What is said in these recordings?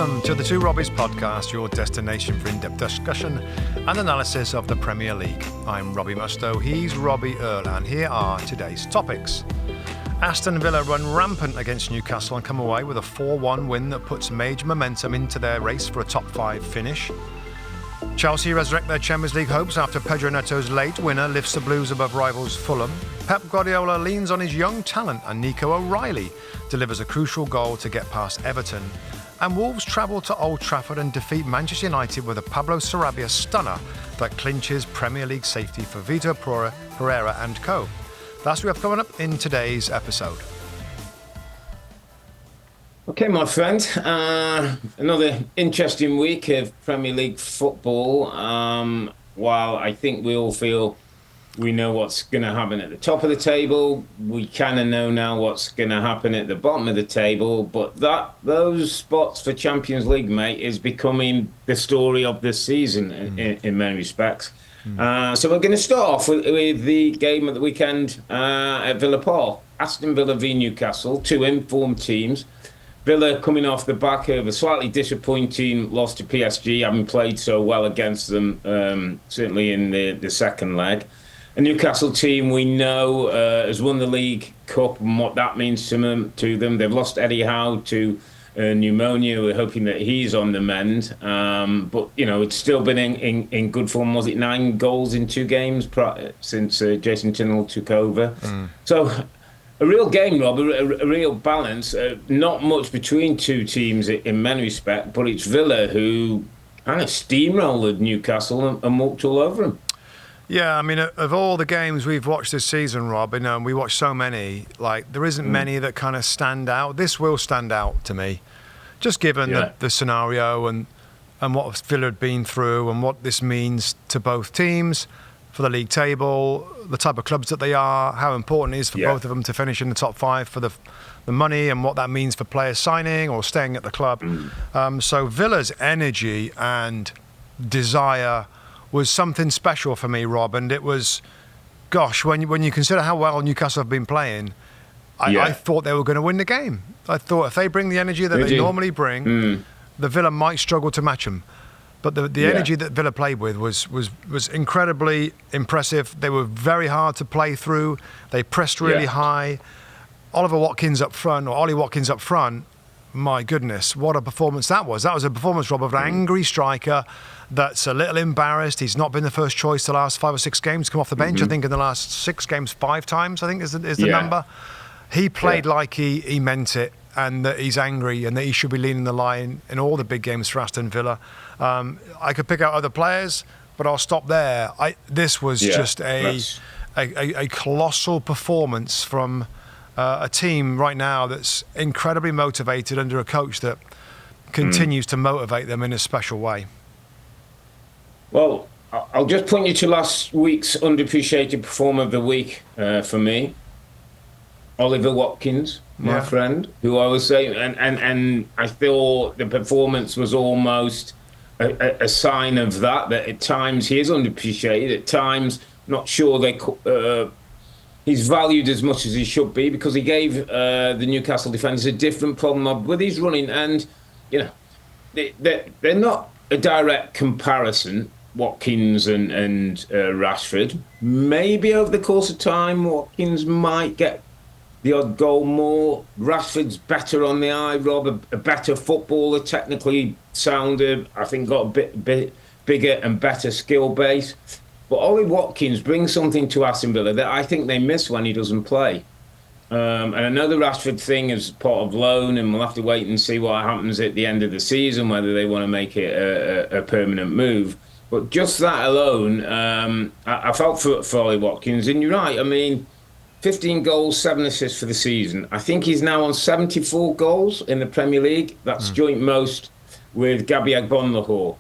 Welcome to the Two Robbies Podcast, your destination for in-depth discussion and analysis of the Premier League. I'm Robbie Mustoe, he's Robbie Earle, and here are today's topics. Aston Villa run rampant against Newcastle and come away with a 4-1 win that puts major momentum into their race for a top 5 finish. Chelsea resurrect their Champions League hopes after Pedro Neto's late winner lifts the Blues above rivals Fulham. Pep Guardiola leans on his young talent and Nico O'Reilly delivers a crucial goal to get past Everton. And Wolves travel to Old Trafford and defeat Manchester United with a Pablo Sarabia stunner that clinches Premier League safety for Vitor Pereira and co. That's what we have coming up in today's episode. Okay, my friend, another interesting week of Premier League football. While I think we all feel we know what's going to happen at the top of the table, we kind of know now what's going to happen at the bottom of the table. But those spots for Champions League, mate, is becoming the story of this season in many respects. So we're going to start off with the game at the weekend at Villa Park. Aston Villa v Newcastle, two informed teams. Villa coming off the back of a slightly disappointing loss to PSG, having played so well against them, certainly in the second leg. A Newcastle team we know has won the League Cup and what that means to them. They've lost Eddie Howe to pneumonia. We're hoping that he's on the mend. But, you know, it's still been in good form. Was it 9 goals in 2 games since Jason Tinnell took over? So a real game, Rob, a real balance. Not much between two teams in many respects, but it's Villa who kind of steamrolled Newcastle and walked all over them. Yeah, I mean, of all the games we've watched this season, Rob, and we watched so many, like, there isn't many that kind of stand out. This will stand out to me, just given the scenario and what Villa had been through and what this means to both teams, for the league table, the type of clubs that they are, how important it is for both of them to finish in the top 5 for the money and what that means for players signing or staying at the club. So Villa's energy and desire was something special for me, Rob, and it was, gosh, when you consider how well Newcastle have been playing, I thought they were going to win the game. I thought if they bring the energy that they normally bring, the Villa might struggle to match them. But the energy that Villa played with was incredibly impressive. They were very hard to play through. They pressed really high. Ollie Watkins up front, my goodness, what a performance that was. That was a performance, Rob, of an angry striker that's a little embarrassed. He's not been the first choice the last 5 or 6 games to come off the bench. I think in the last 6 games, 5 times, I think is the number. He played like he meant it, and that he's angry and that he should be leading the line in all the big games for Aston Villa. I could pick out other players, but I'll stop there. This was just a colossal performance from a team right now that's incredibly motivated under a coach that continues to motivate them in a special way. Well, I'll just point you to last week's underappreciated performer of the week for me, Oliver Watkins, my friend, who I was saying, and I thought the performance was almost a sign of that at times he is underappreciated, at times not sure he's valued as much as he should be, because he gave the Newcastle defenders a different problem with his running, and you know they're not a direct comparison, Watkins and Rashford. Maybe over the course of time Watkins might get the odd goal more. Rashford's better on the eye, Rob, a better footballer, technically sounder, I think got a bit bigger and better skill base. But Ollie Watkins brings something to Aston Villa that I think they miss when he doesn't play. And I know the Rashford thing is part of loan, and we'll have to wait and see what happens at the end of the season, whether they want to make it a permanent move. But just that alone, I felt for Ollie Watkins. And you're right, I mean, 15 goals, 7 assists for the season. I think he's now on 74 goals in the Premier League. That's joint most with Gabby Agbonlahor.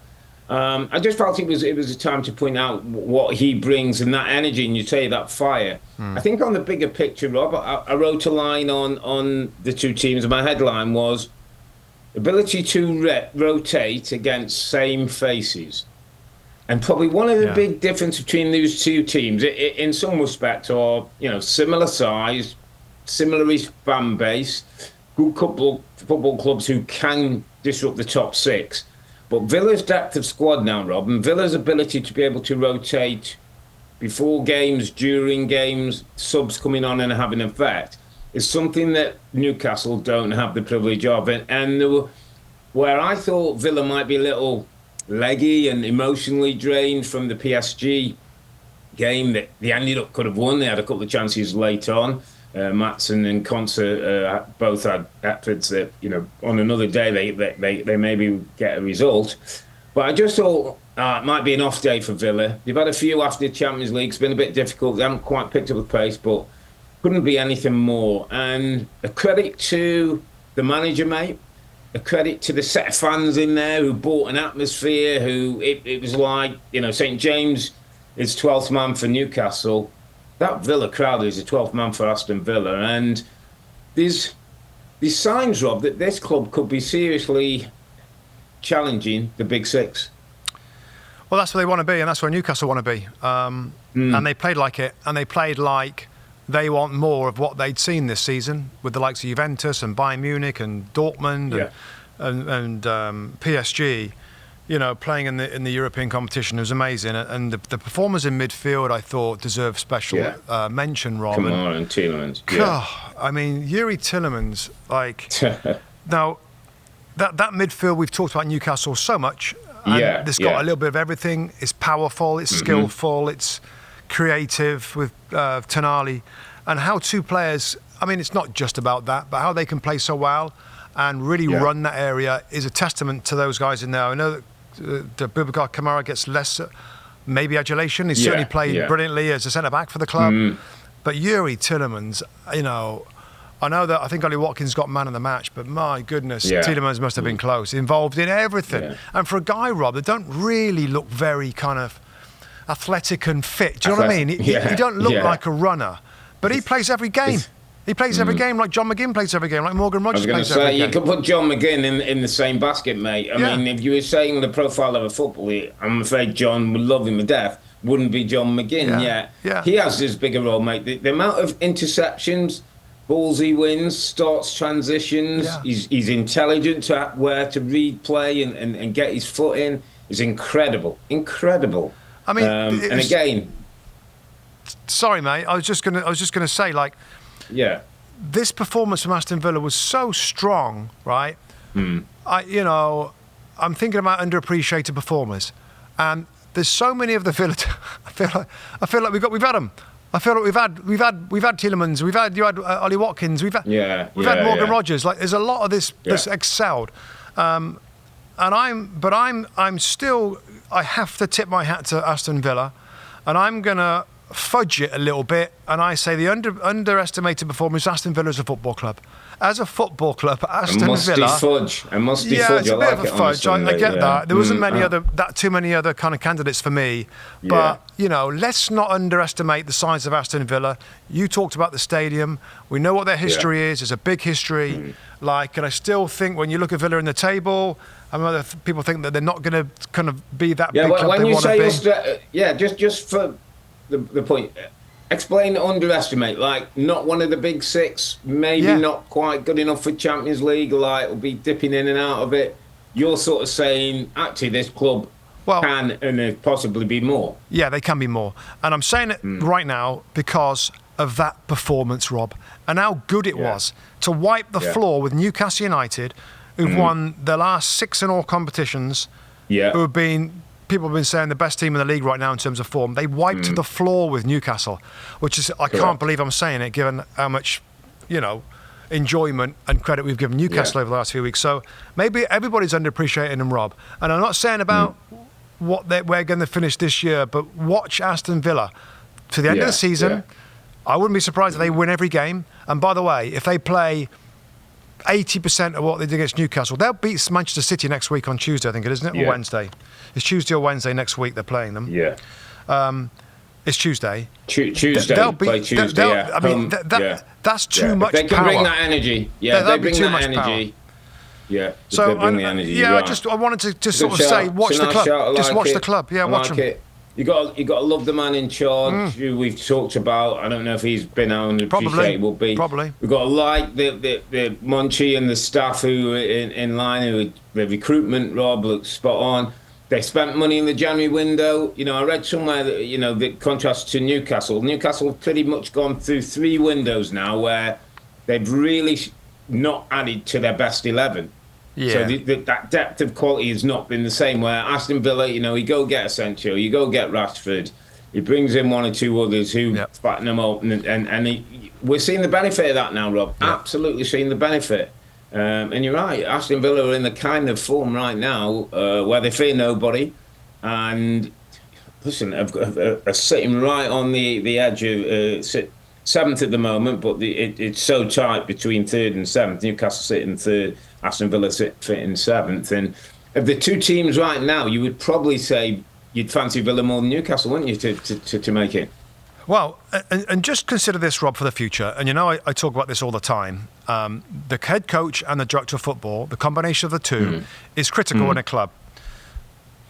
I just felt it was a time to point out what he brings and that energy, and you say that fire. I think on the bigger picture, Rob, I wrote a line on the two teams, and my headline was ability to rotate against same faces. And probably one of the big difference between these two teams, in some respect, are similar size, similar fan base, good couple football clubs who can disrupt the top six. But Villa's depth of squad now, Rob, and Villa's ability to be able to rotate before games, during games, subs coming on and having an effect, is something that Newcastle don't have the privilege of. And where I thought Villa might be a little leggy and emotionally drained from the PSG game that they ended up could have won. They had a couple of chances late on. Matson and Konsa both had efforts that, on another day they maybe get a result. But I just thought it might be an off day for Villa. They've had a few after the Champions League. It's been a bit difficult. They haven't quite picked up the pace, but couldn't be anything more. And a credit to the manager, mate. A credit to the set of fans in there who brought an atmosphere, it was like, St. James is 12th man for Newcastle. That Villa crowd is the 12th man for Aston Villa. And there's signs, Rob, that this club could be seriously challenging the Big Six. Well, that's where they want to be, and that's where Newcastle want to be. And they played like it, and they played like they want more of what they'd seen this season with the likes of Juventus and Bayern Munich and Dortmund and PSG. Playing in the European competition was amazing, and the performers in midfield I thought deserve special mention. Rob, Kamara and Tielemans. I mean, Yuri Tielemans, now that midfield we've talked about Newcastle so much. And it's got a little bit of everything. It's powerful, it's skillful, it's creative with Tonali, and how two players. I mean, it's not just about that, but how they can play so well and really run that area is a testament to those guys in there. I know that Boubacar Kamara gets less, maybe adulation. He's certainly played brilliantly as a centre back for the club. But Yuri Tielemans, I know that I think Ollie Watkins got man of the match, but my goodness, Tielemans must have been close, involved in everything. Yeah. And for a guy, Rob, that don't really look very kind of athletic and fit, do you know what I mean? He don't look like a runner, but he plays every game. He plays every game like John McGinn plays every game, like Morgan Rogers plays every game. You could put John McGinn in the same basket, mate. I mean, if you were saying the profile of a footballer, I'm afraid John would love him to death. Wouldn't be John McGinn, He has this bigger role, mate. The amount of interceptions, balls he wins, starts transitions, he's intelligent to where to read play and get his foot in, is incredible. Incredible. I mean, and again... Sorry, mate, I was just gonna say, this performance from Aston Villa was so strong, right? I'm thinking about underappreciated performers, and there's so many of the Villa. I feel like we've had them. I feel like we've had Tielemans, we've had Ollie Watkins, we've had Morgan Rogers. Like, there's a lot of this excelled, and I'm still. I have to tip my hat to Aston Villa, and I'm gonna fudge it a little bit, and I say the underestimated performance Aston Villa as a football club. As a football club, Aston Villa. Fudge. It's a bit of a fudge. I get that. There wasn't too many other kind of candidates for me. But let's not underestimate the size of Aston Villa. You talked about the stadium. We know what their history is. It's a big history. And I still think when you look at Villa in the table, I mean, other people think that they're not going to kind of be that big club they want to be. Just for the point. Explain underestimate, like not one of the big six, maybe not quite good enough for Champions League, like will be dipping in and out of it. You're sort of saying, actually, this club can and possibly be more. Yeah, they can be more. And I'm saying it right now because of that performance, Rob, and how good it was to wipe the floor with Newcastle United, who've won the last 6 in all competitions, who have been... People have been saying the best team in the league right now in terms of form. They wiped the floor with Newcastle, which is, I can't believe I'm saying it, given how much, enjoyment and credit we've given Newcastle over the last few weeks. So maybe everybody's underappreciating them, Rob. And I'm not saying about what we're going to finish this year, but watch Aston Villa to the end of the season. I wouldn't be surprised if they win every game. And by the way, if they play 80% of what they did against Newcastle, they'll beat Manchester City next week on Tuesday, I think it is, isn't it? Or Wednesday. It's Tuesday or Wednesday next week they're playing them. It's Tuesday. Tuesday. They'll beat, play Tuesday. I mean, that's too much power. They can bring that energy. They bring that energy. So I wanted to just sort of say, watch the club. Just watch the club. Yeah, watch them. You got to love the man in charge who we've talked about. I don't know if he's been on appreciable. Probably. We've got to like the Monchi and the staff who are in line. The recruitment, Rob, looks spot on. They spent money in the January window. I read somewhere that, the contrast to Newcastle. Newcastle have pretty much gone through 3 windows now where they've really not added to their best 11. Yeah. So that depth of quality has not been the same. Where Aston Villa, you go get Asensio, you go get Rashford, he brings in 1 or 2 others who fatten them up, and we're seeing the benefit of that now, Rob. Yep. Absolutely seeing the benefit. And you're right, Aston Villa are in the kind of form right now where they fear nobody, and listen, are sitting right on the edge of 7th at the moment, but it's so tight between 3rd and 7th. Newcastle sitting 3rd, Aston Villa sitting 7th, and of the 2 teams right now, you would probably say you'd fancy Villa more than Newcastle, wouldn't you, to make it? Well, and just consider this, Rob, for the future. And I talk about this all the time. The head coach and the director of football, the combination of the two, is critical in a club.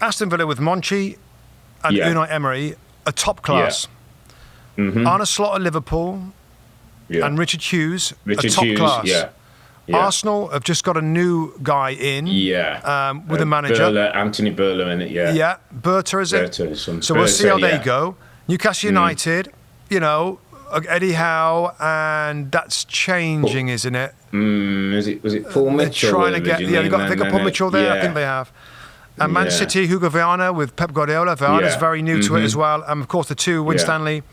Aston Villa with Monchi and Unai Emery are top class. Arne Slot at Liverpool and Richard Hughes are top class. Yeah. Arsenal have just got a new guy in with a manager. Anthony Burler in it, Yeah, Berta is it? So we'll see how they go. Newcastle United, Eddie Howe, and that's changing, isn't it? Was it Paul Mitchell? They're trying to get, they got Paul Mitchell there. I think they have. And Man City, Hugo Viana with Pep Guardiola. Viana's very new to it as well. And of course, the 2, Win Stanley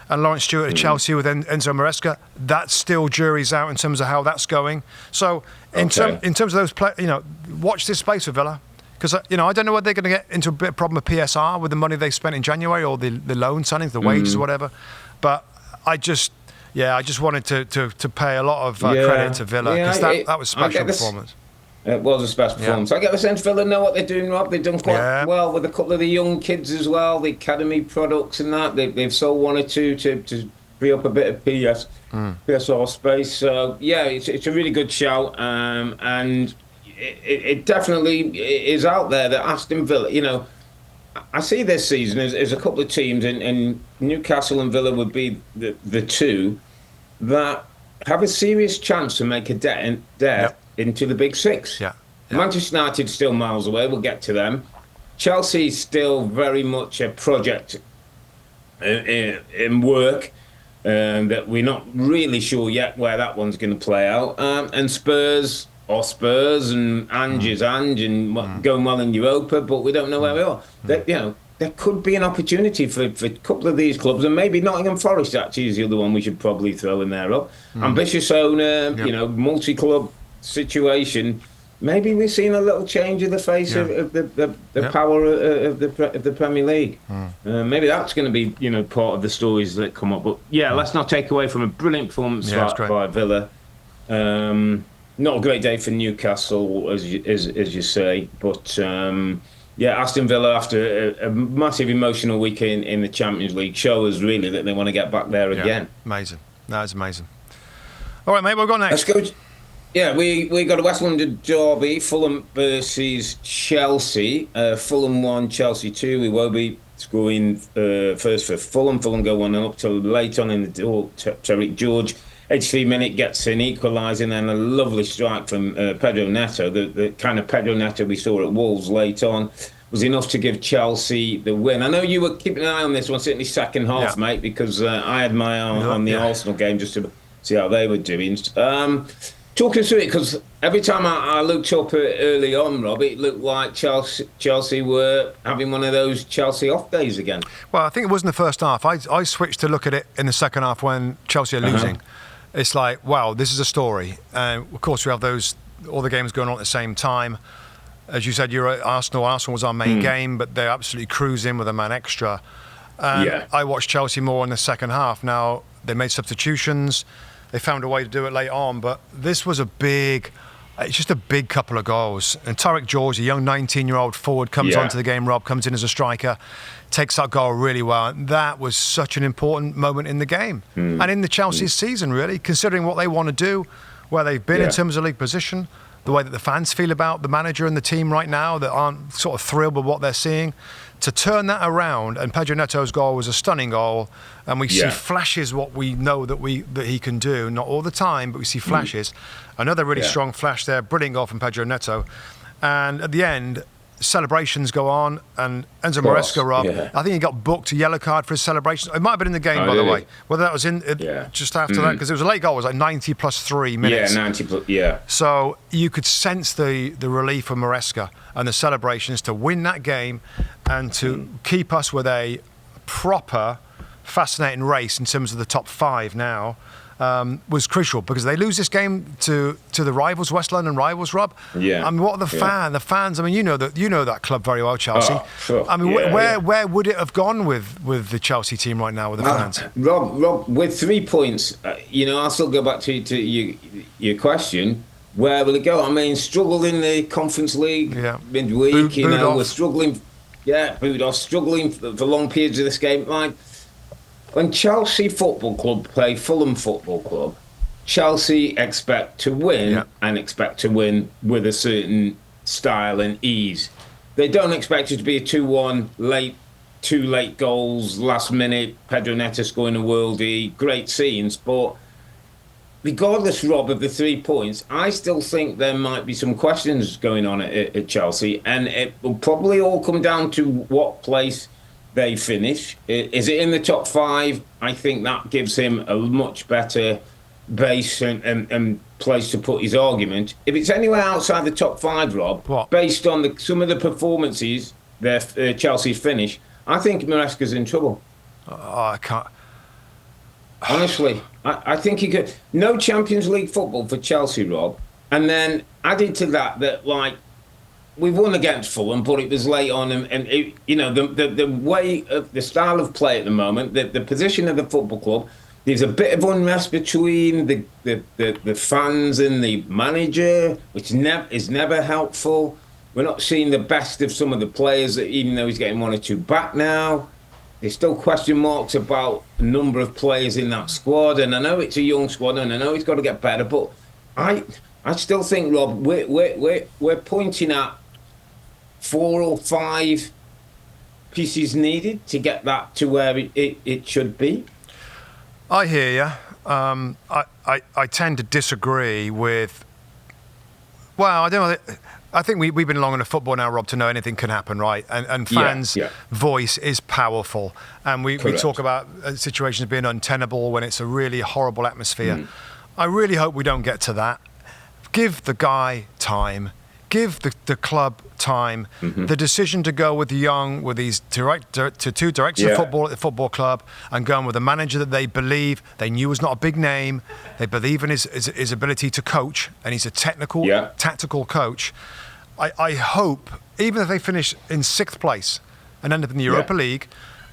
and Lawrence Stewart at Chelsea with Enzo Maresca. That's still jury's out in terms of how that's going. So in terms of those players, watch this space with Villa. Because, I don't know whether they're going to get into a bit of problem with PSR with the money they spent in January or the loan signings, the wages or whatever. But I just wanted to pay a lot of credit to Villa because that was special performance. It was a special performance. I get the sense Villa know what they're doing, Rob. They've done quite well with a couple of the young kids as well, the academy products and that. They've sold 1 or 2 to free up a bit of PSR space. So, it's a really good shout. And it definitely is out there that Aston Villa, I see this season as a couple of teams, and Newcastle and Villa would be the 2 that have a serious chance to make a dent into the Big 6. Manchester United still miles away. We'll get to them. Chelsea's still very much a project in work, that we're not really sure yet where that one's going to play out. And Spurs and Ange is Ange and going well in Europa, but we don't know where we are. There could be an opportunity for a couple of these clubs, and maybe Nottingham Forest actually is the other one we should probably throw in there. Ambitious owner, multi-club situation. Maybe we've seen a little change of the face of the power of the Premier League. Maybe that's going to be part of the stories that come up. But let's not take away from a brilliant performance by Villa. Not a great day for Newcastle, as you say, but Aston Villa, after a massive emotional week in the Champions League, show us really that they want to get back there again. Amazing. That is amazing. All right, mate, we'll go next. Let's go. Yeah, we got a West London derby, Fulham versus Chelsea. Fulham 1, Chelsea 2. We won't be scoring first for Fulham. Fulham go 1-0 up till late on in the door. Tariq George, 83 minute, gets an equaliser, and then a lovely strike from Pedro Neto. The kind of Pedro Neto we saw at Wolves late on was enough to give Chelsea the win. I know you were keeping an eye on this one, certainly second half, mate, because I had my eye on the Arsenal game just to see how they were doing. Talk us through it, because every time I looked up early on, Rob, it looked like Chelsea were having one of those Chelsea off days again. Well, I think it was in the first half. I switched to look at it in the second half when Chelsea are losing. It's like, wow, this is a story. Of course, we have all the games going on at the same time. As you said, you're at Arsenal. Arsenal was our main game, but they're absolutely cruising with a man extra. I watched Chelsea more in the second half. Now, they made substitutions. They found a way to do it late on, but this was it's just a big couple of goals. And Tariq George, a young 19-year-old forward, comes onto the game, Rob, comes in as a striker, takes that goal really well. And that was such an important moment in the game. And in the Chelsea season, really, considering what they want to do, where they've been in terms of league position, the way that the fans feel about the manager and the team right now, that aren't sort of thrilled with what they're seeing. To turn that around, and Pedro Neto's goal was a stunning goal, and we see flashes what we know that he can do, not all the time, but we see flashes. Another really strong flash there, brilliant goal from Pedro Neto. And at the end, celebrations go on, and Enzo Maresca, Rob, I think he got booked a yellow card for his celebration. It might have been in the game, by the way. Whether that was in just after that, because it was a late goal. It was like 90 plus 3 minutes. Yeah, 90 plus, So you could sense the relief of Maresca and the celebrations to win that game and to keep us with a proper, fascinating race in terms of the top 5 now. Was crucial, because they lose this game to the rivals, West London rivals, Rob. Yeah. I mean, what are the fans? I mean, you know that club very well, Chelsea. Oh, sure. I mean, where would it have gone with the Chelsea team right now with the fans? Rob, with 3 points, I'll still go back to your question. Where will it go? I mean, struggled in the Conference League midweek. We're struggling. Yeah, booed off, struggling for long periods of this game. Like, when Chelsea Football Club play Fulham Football Club, Chelsea expect to win and expect to win with a certain style and ease. They don't expect it to be a 2-1 two late goals, last minute, Pedro Neto scoring a worldie, great scenes. But regardless, Rob, of the 3 points, I still think there might be some questions going on at Chelsea, and it will probably all come down to what place they finish. Is it in the top 5? I think that gives him a much better base and place to put his argument. If it's anywhere outside the top 5, Rob, based on some of the performances their Chelsea finish, I think Maresca's in trouble. I can't. Honestly, I think he could. No Champions League football for Chelsea, Rob. And then added to that like, we've won against Fulham, but it was late on, and it, the way of the style of play at the moment, the position of the football club, there's a bit of unrest between the fans and the manager, which is never helpful. We're not seeing the best of some of the players, even though he's getting 1 or 2 back now. There's still question marks about a number of players in that squad, and I know it's a young squad, and I know he's got to get better, but I still think, Rob, we're pointing at 4 or 5 pieces needed to get that to where it should be. I hear you. I tend to disagree with. Well, I don't know. I think we've been long enough football now, Rob, to know anything can happen, right? And fans' voice is powerful. And we talk about situations being untenable when it's a really horrible atmosphere. I really hope we don't get to that. Give the guy time. Give the club time. The decision to go with these two directors of football at the football club and going with a manager that they believe, they knew was not a big name. They believe in his ability to coach, and he's a tactical coach. I hope, even if they finish in 6th place and end up in the Europa League,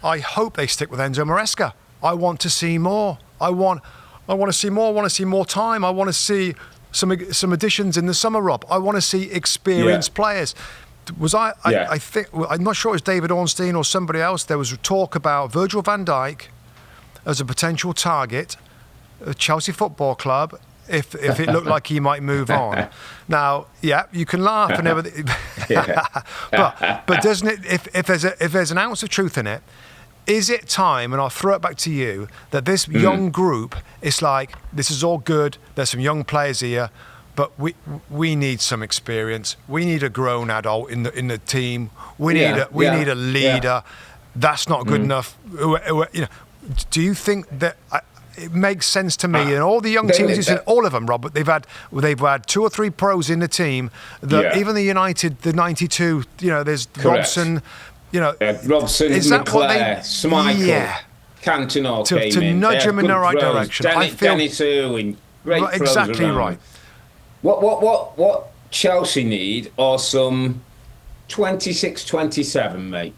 I hope they stick with Enzo Maresca. I want to see more. I want to see more. I want to see more time. I want to see some additions in the summer, Rob. I want to see experienced players. I think, I'm not sure it was David Ornstein or somebody else. There was talk about Virgil van Dijk as a potential target of Chelsea Football Club if it looked like he might move on. Now, you can laugh and everything, but doesn't it? If there's an ounce of truth in it, is it time? And I'll throw it back to you. That this young group, it's like, this is all good. There's some young players here, but we need some experience. We need a grown adult in the team. We need a leader. That's not good enough. Do you think that? It makes sense to me, and all the young teams, all of them, Rob. They've had 2 or 3 pros in the team. Even the United, the '92. There's Robson. Robson, McClare, Schmeichel, Cantona to nudge them in the right direction. Dennis Irwin, great pros exactly around. Right. What Chelsea need are some 26, 27, mate.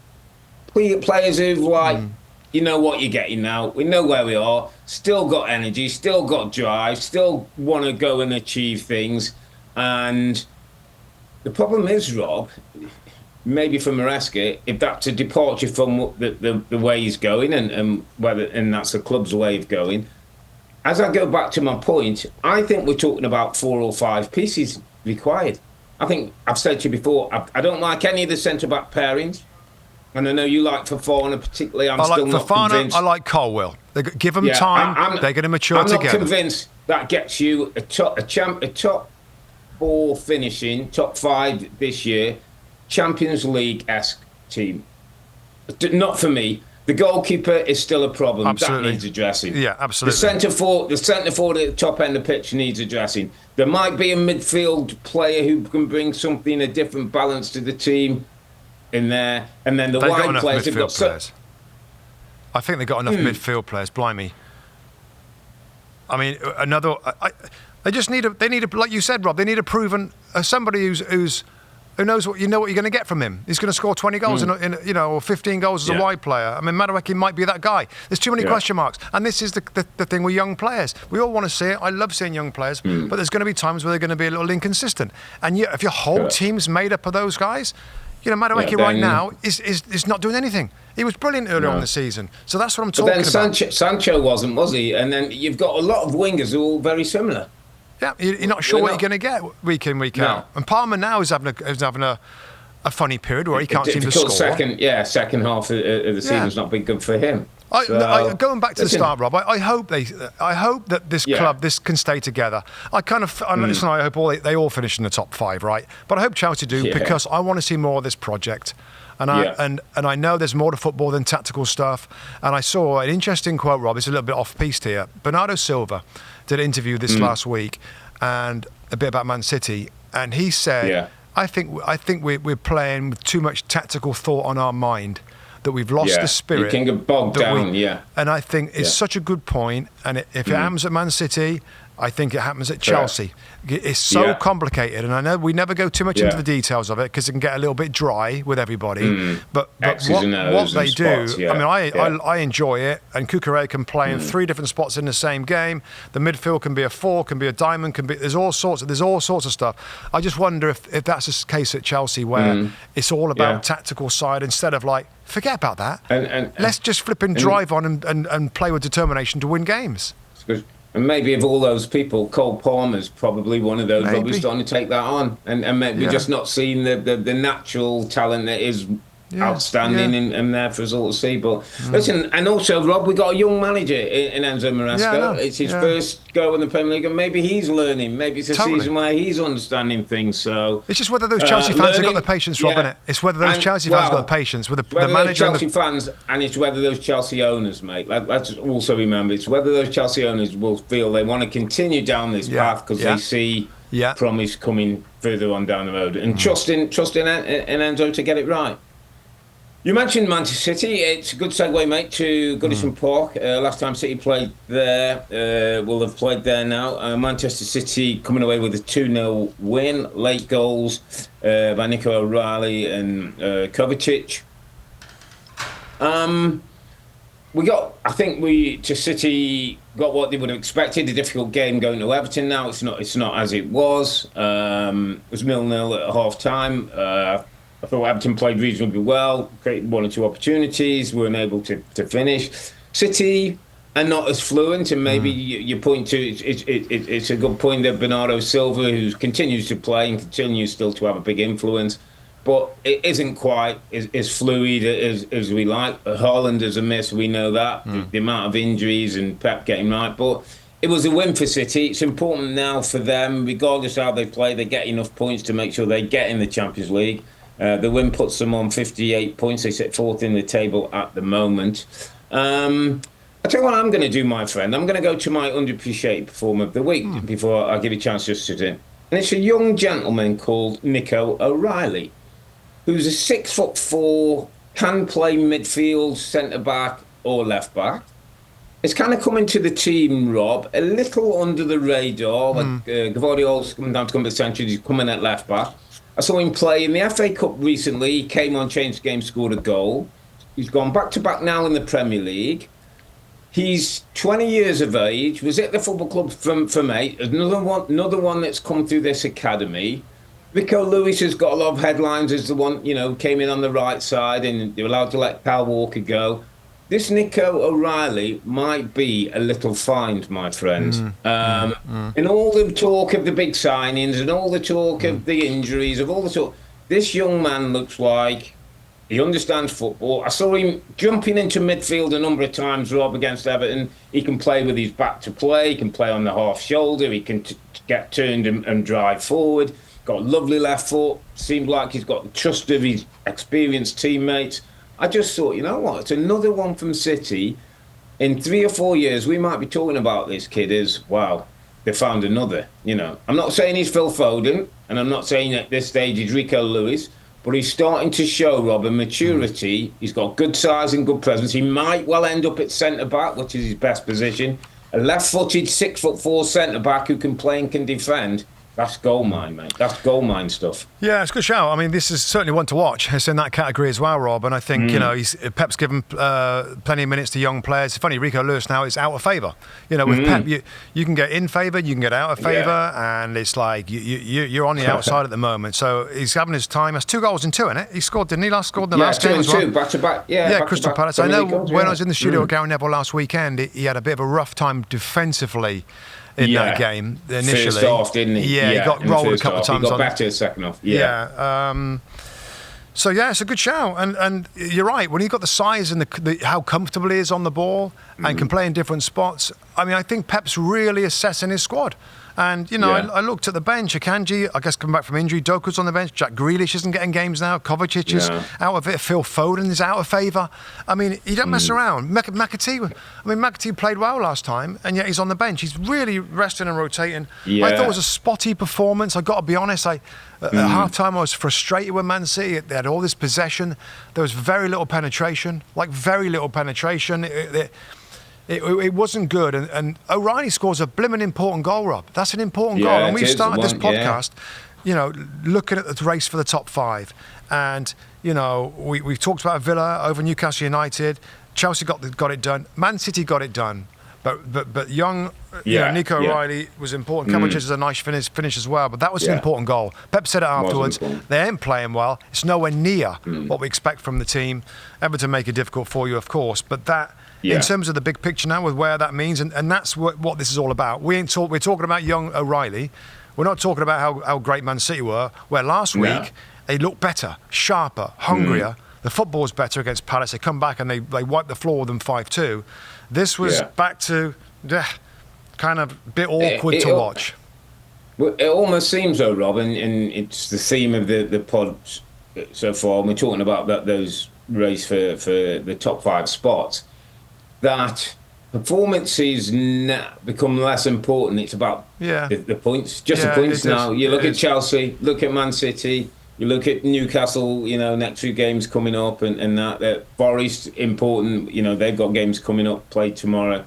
Players who've you know what you're getting now. We know where we are. Still got energy, still got drive, still want to go and achieve things. And the problem is, Rob, maybe for Maresca, if that's a departure from the way he's going and that's the club's way of going. As I go back to my point, I think we're talking about 4 or 5 pieces required. I think I've said to you before, I don't like any of the centre-back pairings. And I know you like Fofana particularly. I'm still not convinced. I like Colwill. Give them time. They're going to mature together. I'm not convinced that gets you a top 4 finishing, top 5 this year, Champions League-esque team. Not for me. The goalkeeper is still a problem. Absolutely. That needs addressing. Yeah, absolutely. The centre forward at the top end of the pitch needs addressing. There might be a midfield player who can bring something, a different balance to the team in there. And then the wide players have got players. I think they've got enough midfield players. Blimey. I mean, they just need like you said, Rob. They need a proven somebody who knows what you're going to get from him. He's going to score 20 goals or 15 goals as a wide player. I mean, Madueke might be that guy. There's too many question marks, and this is the thing with young players. We all want to see it. I love seeing young players, but there's going to be times where they're going to be a little inconsistent. And if your whole team's made up of those guys, Madueke right now is not doing anything. He was brilliant earlier on in the season. So that's what I'm talking about. Sancho wasn't, was he? And then you've got a lot of wingers who are all very similar. Yeah, you're not sure what you're going to get week in, week out. And Palmer now is having a funny period where he can't seem to score. Second half of the season's not been good for him. Going back to the start, Rob, I hope that this club can stay together. I hope they all finish in the top 5, right? But I hope Chelsea do because I want to see more of this project. And I know there's more to football than tactical stuff. And I saw an interesting quote, Rob. It's a little bit off-piste here. Bernardo Silva did an interview this last week and a bit about Man City. And he said, I think we're playing with too much tactical thought on our mind, that we've lost the spirit. You can get bogged down, And I think it's such a good point. And if it happens at Man City, I think it happens at Chelsea. It's so complicated, and I know we never go too much into the details of it because it can get a little bit dry with everybody. But what they do, I enjoy it. And Cucurella can play in 3 different spots in the same game. The midfield can be a 4, can be a diamond, there's all sorts of stuff. I just wonder if that's the case at Chelsea where it's all about tactical side instead of forget about that. And let's just flip and drive on and play with determination to win games. And maybe of all those people, Cole Palmer's probably one of those. Probably starting to take that on, and maybe just not seeing the natural talent that is outstanding and there for us all to see. But listen, and also Rob, we got a young manager in Enzo Maresca. It's his first go in the Premier League, and maybe he's learning. Maybe it's a season where he's understanding things. So it's just whether those Chelsea fans have got the patience, Rob, innit? It's whether those Chelsea fans have got the patience with the manager. Chelsea fans, and it's whether those Chelsea owners, mate. Let's also remember, it's whether those Chelsea owners will feel they want to continue down this path because they see promise coming further on down the road, and trusting in Enzo to get it right. You mentioned Manchester City. It's a good segue, mate, to Goodison Park. Last time City played there, will have played there now. Manchester City coming away with a 2-0 win. Late goals by Nico O'Reilly and Kovacic. City got what they would have expected. A difficult game going to Everton. Now it's not as it was. It was 0-0 at half time. I thought Everton played reasonably well, created 1 or 2 opportunities, weren't able to finish. City are not as fluent, and maybe you point to it's a good point that Bernardo Silva, who continues to play and continues still to have a big influence, but it isn't quite as fluid as we like. Haaland is a miss, we know that. The amount of injuries and Pep getting right, but it was a win for City. It's important now for them, regardless of how they play, they get enough points to make sure they get in the Champions League. The win puts them on 58 points. They sit 4th in the table at the moment. I'll tell you what I'm going to do, my friend. I'm going to go to my underappreciated performer of the week before I give you a chance just to sit in. And it's a young gentleman called Nico O'Reilly, who's a 6'4", can play midfield, centre-back or left-back. It's kind of coming to the team, Rob, a little under the radar. Guardiola's coming down to come to the century. He's coming at left-back. I saw him play in the FA Cup recently. He came on, changed the game, scored a goal. He's gone back-to-back now in the Premier League. He's 20 years of age, was at the football club from 8. Another one that's come through this academy. Rico Lewis has got a lot of headlines as the one, came in on the right side and they were allowed to let Kyle Walker go. this Nico O'Reilly might be a little find, my friend. In all the talk of the big signings and all the talk of the injuries, of all the talk, this young man looks like he understands football. I saw him jumping into midfield a number of times, Rob, against Everton. He can play with his back to play. He can play on the half shoulder. He can get turned and drive forward. Got a lovely left foot. Seems like he's got the trust of his experienced teammates. I just thought, you know what? It's another one from City. In 3 or 4 years, we might be talking about this kid as, wow, they found another. You know, I'm not saying he's Phil Foden, and I'm not saying at this stage he's Rico Lewis, but he's starting to show, Rob, a maturity. He's got good size and good presence. He might well end up at centre-back, which is his best position. A left-footed 6'4" centre-back who can play and can defend. That's gold mine, mate. That's gold mine stuff. Yeah, it's a good shout. I mean, this is certainly one to watch. It's in that category as well, Rob. And I think, you know, Pep's given plenty of minutes to young players. It's funny, Rico Lewis now is out of favour. You know, with Pep, you can get in favour, you can get out of favour, and it's like you're on the outside at the moment. So he's having his time. That's 2 goals in 2, isn't it? He scored, didn't he? Scored the last game as well. 2 back-to-back. Yeah, Crystal Palace. I know when I was in the studio with Gary Neville last weekend, he had a bit of a rough time defensively in that game initially. First half, didn't he? Yeah, he got rolled a couple of times. He got better the second half. So it's a good shout, and you're right. When he got the size and the how comfortable he is on the ball and can play in different spots, I mean, I think Pep's really assessing his squad. And, you know, I looked at the bench. Akanji, I guess, coming back from injury. Doku's on the bench. Jack Grealish isn't getting games now. Kovacic is out of it. Phil Foden is out of favour. I mean, he don't mess around. McAtee played well last time, and yet he's on the bench. He's really resting and rotating. I thought it was a spotty performance. I got to be honest. At half-time, I was frustrated with Man City. They had all this possession. There was very little penetration. It wasn't good, and O'Reilly scores a blimmin' important goal, Rob. That's an important goal. And we've started this podcast, you know, looking at the race for the top 5. And, you know, we've talked about Villa over Newcastle United. Chelsea got it done. Man City got it done. But young Nico O'Reilly was important. Kovacic is a nice finish as well. But that was an important goal. Pep said it afterwards. They ain't playing well. It's nowhere near what we expect from the team. Everton make it difficult for you, of course. But that... in terms of the big picture now with where that means, and that's what this is all about. We're talking about young O'Reilly. We're not talking about how great Man City were, where last week they looked better, sharper, hungrier. The football was better against Palace. They come back and they wiped the floor with them 5-2. This was back to kind of a bit awkward to watch. Well, it almost seems though, Rob, and it's the theme of the pod so far. We're talking about those race for the top 5 spots. That performances now become less important. It's about the points, just the points now. You look at Chelsea, look at Man City, you look at Newcastle, you know, next 2 games coming up, and that Forest, important, you know, they've got games coming up, played tomorrow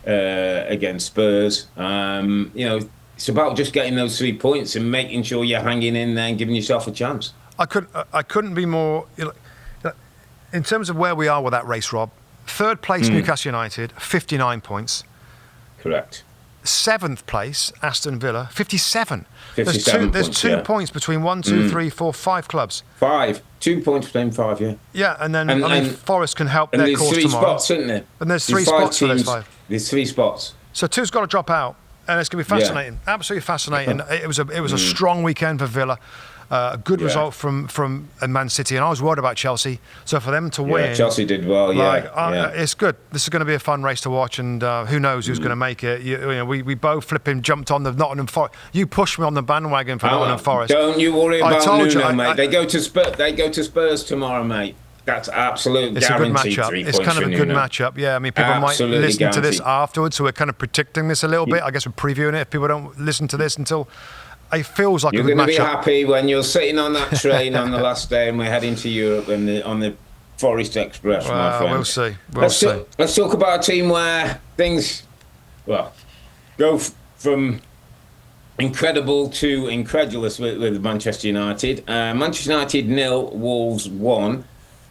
against Spurs. You know, it's about just getting those 3 points and making sure you're hanging in there and giving yourself a chance. I couldn't be more, you know, in terms of where we are with that race, Rob. 3rd place, Newcastle United, 59 points. Correct. 7th place, Aston Villa, 57. 57 There's 2 points between 1, 2, 3, 4, 5 clubs. 5. 2 points between 5, yeah. Yeah, and then Forest can help their cause tomorrow. And there's 3 spots, isn't there? And there's 3 spots for those 5. There's 3 spots. So 2's got to drop out, and it's going to be fascinating. Absolutely fascinating. It was a strong weekend for Villa. A good result from Man City, and I was worried about Chelsea. So for them to win, Chelsea did well. It's good. This is going to be a fun race to watch, and who knows who's going to make it. You know, we both flipping jumped on the Nottingham Forest. You pushed me on the bandwagon for Nottingham Forest. Don't you worry about Nuno, mate. They go to Spurs tomorrow, mate. That's absolute guaranteed. It's kind of a good matchup. Yeah, I mean, people might listen to this afterwards, so we're kind of predicting this a little bit. I guess we're previewing it if people don't listen to this until. It feels like you're a good matchup. You're going to be happy when you're sitting on that train on the last day and we're heading to Europe on the Forest Express, my friend. We'll see. Let's talk about a team where things, go from incredible to incredulous with Manchester United. Manchester United 0, Wolves 1.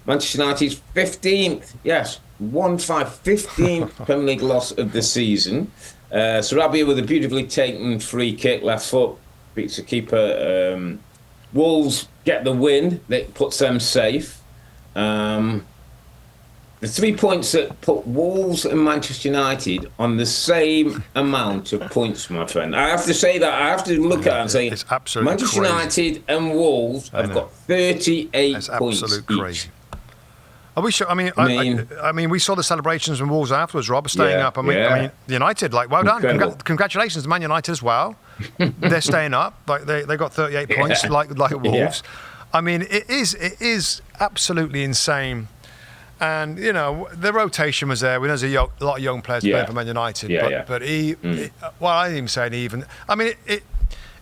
Manchester United's 15th, 15th Premier League loss of the season. Sarabia with a beautifully taken free kick, left foot, beats the keeper. Wolves get the win, that puts them safe. the 3 points that put Wolves and Manchester United on the same amount of points, my friend. I have to say that. I have to look at it and say, it's absolutely Manchester crazy. United and Wolves have got 38 That's points absolute each. crazy. I mean, we saw the celebrations from Wolves afterwards, Rob, staying up. I mean, United, like, well done. Congratulations to Man United as well. They're staying up. Like, they got 38 points, like Wolves. Yeah. I mean, it is absolutely insane. And, you know, the rotation was there. We know there's a lot of young players playing for Man United. But I didn't even say even. I mean,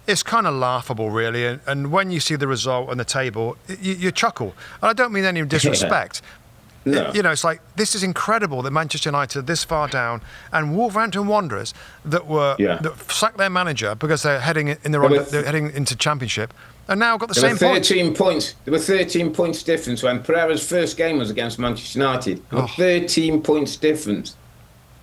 it's kind of laughable, really. And when you see the result and the table, you chuckle. And I don't mean any disrespect. No. You know, it's like, this is incredible that Manchester United are this far down, and Wolverhampton Wanderers that sacked their manager because they're heading into Championship, and now got the same points. 13 points. There were 13 points difference when Pereira's first game was against Manchester United. 13 points difference.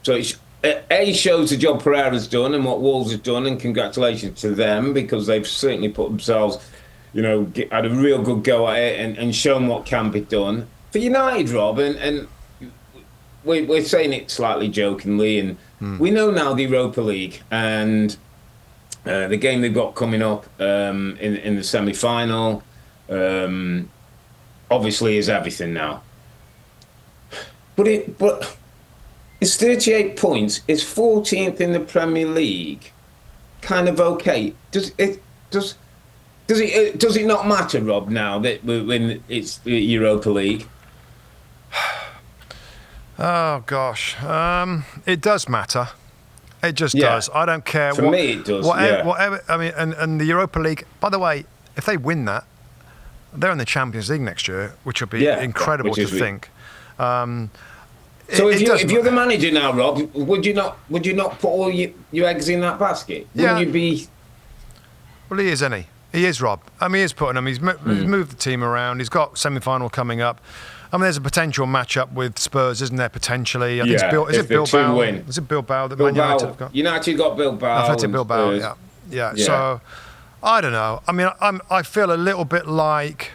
So it shows the job Pereira's done and what Wolves have done, and congratulations to them, because they've certainly put themselves, you know, had a real good go at it and shown what can be done. For United, Rob, and we're saying it slightly jokingly, and we know now the Europa League and the game they've got coming up in the semi-final obviously is everything now. But it's 38 points. It's 14th in the Premier League. Kind of okay. Does it not matter, Rob, now that when it's the Europa League? Oh gosh, it does matter. It just does. I don't care. For me, it does. Whatever. I mean, and the Europa League. By the way, if they win that, they're in the Champions League next year, which will be incredible to think. So if you're the manager now, Rob, would you not put all your eggs in that basket? Wouldn't you be? Well, he is, isn't he? He is, Rob. I mean, he's putting them. He's moved the team around. He's got semi-final coming up. I mean, there's a potential match-up with Spurs, isn't there, potentially? I think is it Bilbao? Is it Bilbao that Man United have got? United got Bilbao. Athletic Bilbao, yeah. So, I don't know. I mean, I feel a little bit like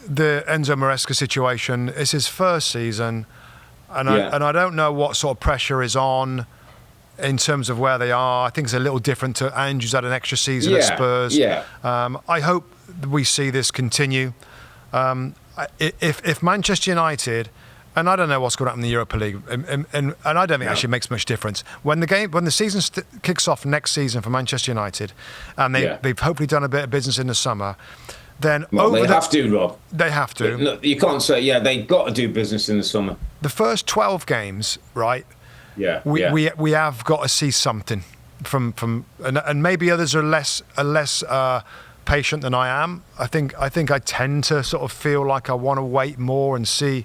the Enzo Maresca situation. It's his first season, and I don't know what sort of pressure is on in terms of where they are. I think it's a little different to Andrew's had an extra season at Spurs. I hope we see this continue. If Manchester United, and I don't know what's going to happen in the Europa League, and I don't think it actually makes much difference. When the season kicks off next season for Manchester United, and they've hopefully done a bit of business in the summer, then they have to, Rob. They have to. No, you can't say they've got to do business in the summer. The first 12 games, right? We have got to see something from and maybe others are less patient than I am. I think I tend to sort of feel like I want to wait more and see.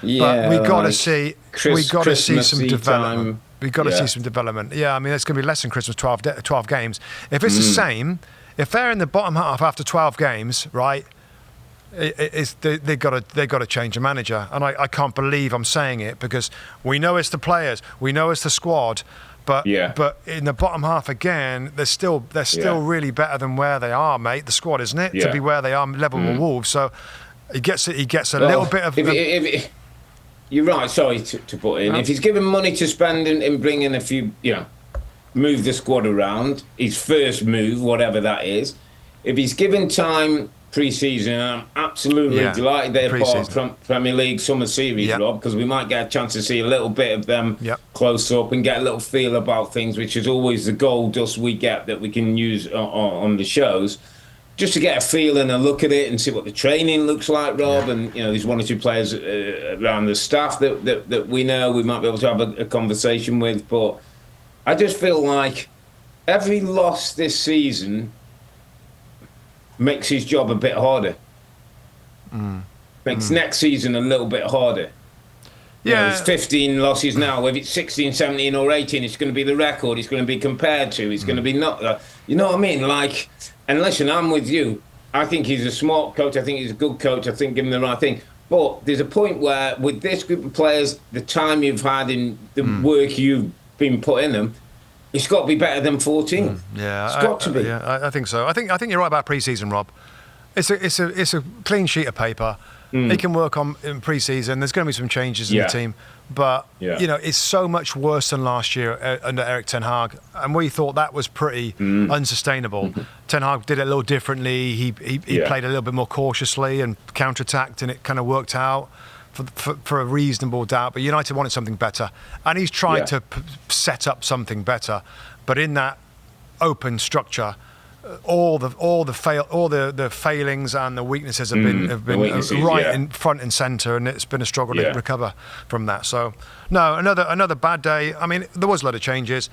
But we got to see. We got to see some development. We got to see some development. Yeah, I mean it's going to be less than Christmas. 12 games. If it's the same, if they're in the bottom half after 12 games, right? They got to change the manager, and I can't believe I'm saying it, because we know it's the players, we know it's the squad, but in the bottom half again, they're still really better than where they are, mate. The squad, isn't it, to be where they are level with Wolves? So he gets a little bit of. You're right. Sorry to put in. If he's given money to spend and bring in a few, move the squad around, his first move, whatever that is. If he's given time. Pre-season, I'm absolutely delighted they're part of Premier League Summer Series, Rob, because we might get a chance to see a little bit of them close up and get a little feel about things, which is always the gold dust we get that we can use on the shows, just to get a feel and a look at it and see what the training looks like, Rob. And there's one or two players around the staff that we know we might be able to have a conversation with. But I just feel like every loss this season makes his job a bit harder. Makes next season a little bit harder. There's 15 losses now. If it's 16, 17 or 18, it's going to be the record it's going to be compared to. It's going to be not... you know what I mean? Like, and listen, I'm with you. I think he's a smart coach. I think he's a good coach. I think give him the right thing. But there's a point where, with this group of players, the time you've had in the work you've been put in them, it's got to be better than 14. Yeah, it's got to be. Yeah, I think so. I think you're right about pre-season, Rob. It's a clean sheet of paper. He can work on in pre-season. There's going to be some changes in the team. But, it's so much worse than last year under Erik Ten Hag. And we thought that was pretty unsustainable. Ten Hag did it a little differently. He played a little bit more cautiously and counter-attacked, and it kind of worked out for a reasonable doubt. But United wanted something better. And he's tried to set up something better. But in that open structure, all the failings and the weaknesses have been in front and centre, and it's been a struggle to recover from that. So, no, another bad day. I mean, there was a lot of changes.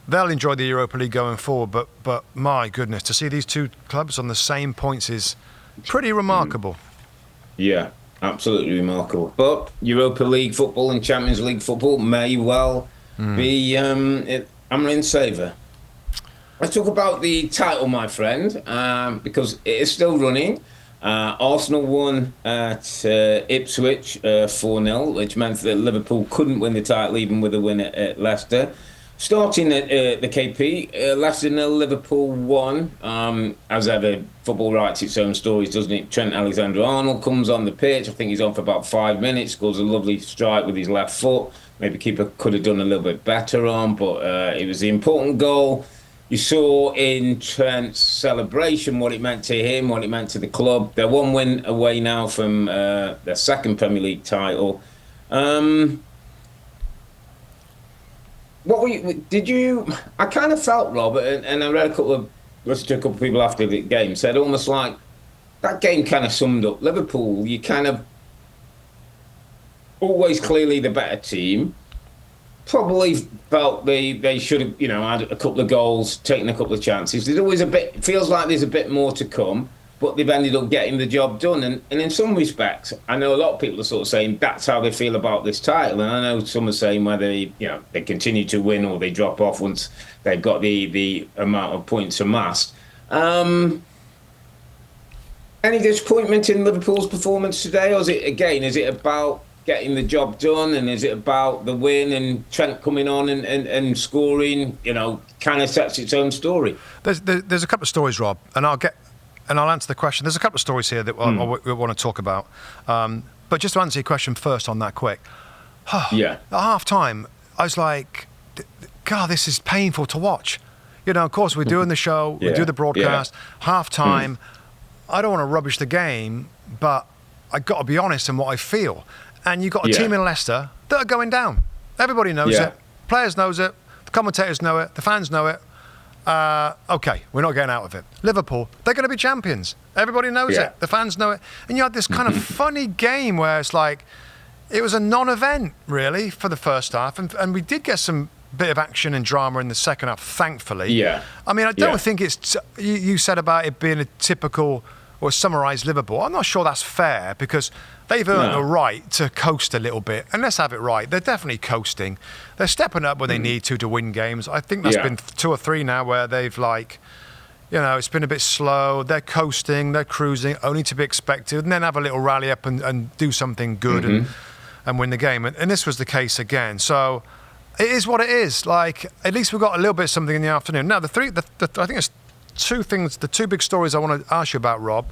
They'll enjoy the Europa League going forward, but my goodness, to see these two clubs on the same points is pretty remarkable. Yeah, absolutely remarkable. But Europa League football and Champions League football may well be Amrin's savour. Let's talk about the title, my friend, because it is still running. Arsenal won at Ipswich 4-0, which meant that Liverpool couldn't win the title even with a win at Leicester. Starting at the KP, Leicester 0, Liverpool 1. As ever, football writes its own stories, doesn't it? Trent Alexander-Arnold comes on the pitch. I think he's on for about 5 minutes, scores a lovely strike with his left foot. Maybe keeper could have done a little bit better on, but it was the important goal. You saw in Trent's celebration what it meant to him, what it meant to the club. They're 1 win away now from their second Premier League title. I kind of felt, Rob, and I read listened to a couple of people after the game, said almost like that game kind of summed up Liverpool. You kind of always clearly the better team. Probably felt they should have, had a couple of goals, taken a couple of chances. There's always feels like there's a bit more to come, but they've ended up getting the job done. And in some respects, I know a lot of people are sort of saying that's how they feel about this title. And I know some are saying whether they continue to win or they drop off once they've got the amount of points amassed. Any disappointment in Liverpool's performance today, or is it about getting the job done, and is it about the win and Trent coming on and scoring? Kind of sets its own story. There's a couple of stories, Rob, and I'll answer the question. There's a couple of stories here that we want to talk about. But just to answer your question first on that quick. At half time, I was like, God, this is painful to watch. Of course, we're doing the show, we do the broadcast. Half time, I don't want to rubbish the game, but I got to be honest in what I feel. And you've got a team in Leicester that are going down. Everybody knows it. Players knows it. The commentators know it. The fans know it. Okay, we're not getting out of it. Liverpool, they're going to be champions. Everybody knows it. The fans know it. And you had this kind of funny game where it's like, it was a non-event, really, for the first half. And we did get some bit of action and drama in the second half, thankfully. Yeah. I mean, I don't think it's... You said about it being a typical or summarised Liverpool. I'm not sure that's fair, because they've earned the right to coast a little bit. And let's have it right. They're definitely coasting. They're stepping up when they need to win games. I think that's been 2 or 3 now where they've it's been a bit slow. They're coasting, they're cruising, only to be expected, and then have a little rally up and do something good and win the game. And this was the case again. So it is what it is. Like, at least we got a little bit of something in the afternoon. Now, I think it's 2 things, the 2 big stories I want to ask you about, Rob.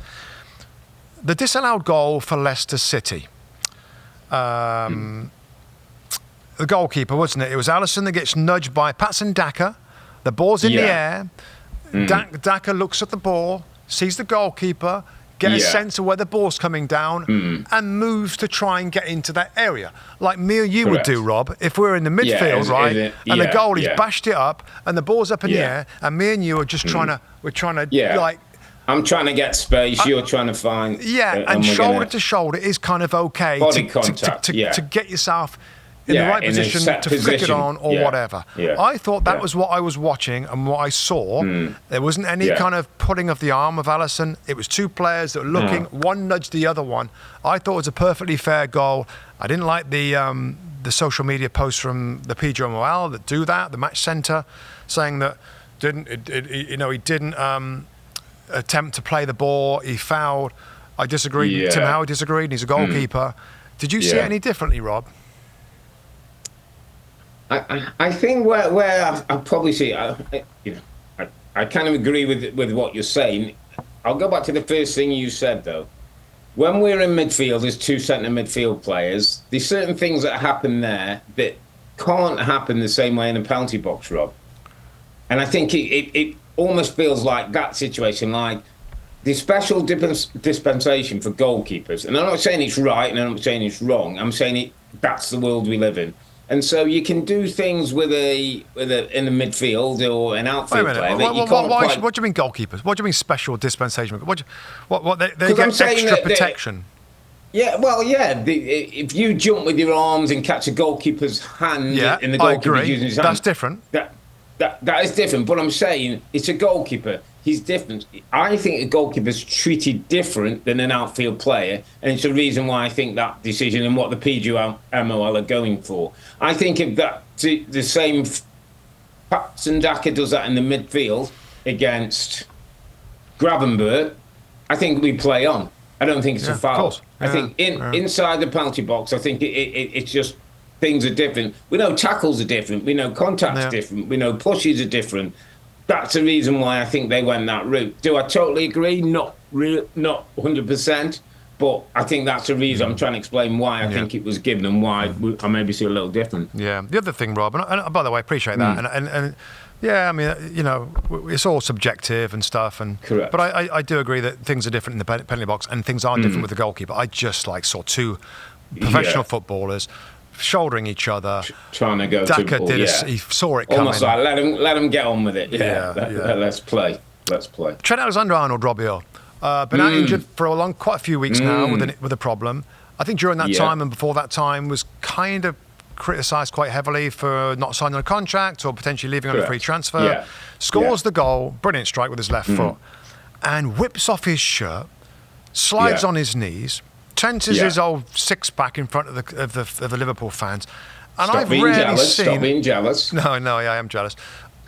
The disallowed goal for Leicester City. The goalkeeper, wasn't it? It was Alisson that gets nudged by Patson Daka. The ball's in the air. Daka looks at the ball, sees the goalkeeper, get a sense of where the ball's coming down, and moves to try and get into that area. Like me or you would do, Rob, if we're in the midfield, and the goalie's bashed it up, and the ball's up in the air, and me and you are just trying to, I'm trying to get space, you're trying to find... and shoulder to shoulder is kind of okay to get yourself in the right position to flick it on or whatever. I thought that was what I was watching and what I saw. There wasn't any kind of pulling of the arm of Alisson. It was 2 players that were looking, one nudged the other one. I thought it was a perfectly fair goal. I didn't like the social media posts from the Pedro Neto that do that, the match centre, saying that he didn't attempt to play the ball, he fouled. I disagreed. Tim Howard disagreed, and he's a goalkeeper. Did you see it any differently, Rob? I think where I probably see, I kind of agree with what you're saying. I'll go back to the first thing you said, though. when we're in midfield, there's two centre midfield players. There's certain things that happen there that can't happen the same way in a penalty box, Rob. And I think it almost feels like that situation, like the special dispensation for goalkeepers. And I'm not saying it's right and I'm not saying it's wrong. I'm saying that's the world we live in. And so you can do things with in the midfield or an outfield player that you can't quite... What do you mean goalkeepers? What do you mean special dispensation? What they get extra protection? If you jump with your arms and catch a goalkeeper's hand and the goalkeeper's using his hand... That's different. That is different. But I'm saying it's a goalkeeper. He's different. I think a goalkeeper's treated different than an outfield player, and it's the reason why I think that decision and what the PGMOL are going for. I think if the same Patson Daka does that in the midfield against Gravenberg, I think we play on. I don't think it's a foul. I think inside the penalty box, I think it's just things are different. We know tackles are different. We know contact's different. We know pushes are different. That's the reason why I think they went that route. Do I totally agree? Not 100%, but I think that's the reason I'm trying to explain why I think it was given and why I maybe see a little different. Yeah. The other thing, Rob, and by the way, I appreciate that. And yeah, I mean, it's all subjective and stuff. Correct. But I do agree that things are different in the penalty box and things are different with the goalkeeper. I just saw two professional footballers shouldering each other, trying to go. Daka did he saw it coming. Almost like let him get on with it. Let's play. Trent Alexander-Arnold, Robbie, been out injured for quite a few weeks now with a problem. I think during that time and before that time was kind of criticised quite heavily for not signing a contract or potentially leaving on a free transfer. Scores the goal, brilliant strike with his left foot, and whips off his shirt, slides on his knees. Tenses his old six-pack in front of the Liverpool fans. And Stop being jealous. No, I am jealous.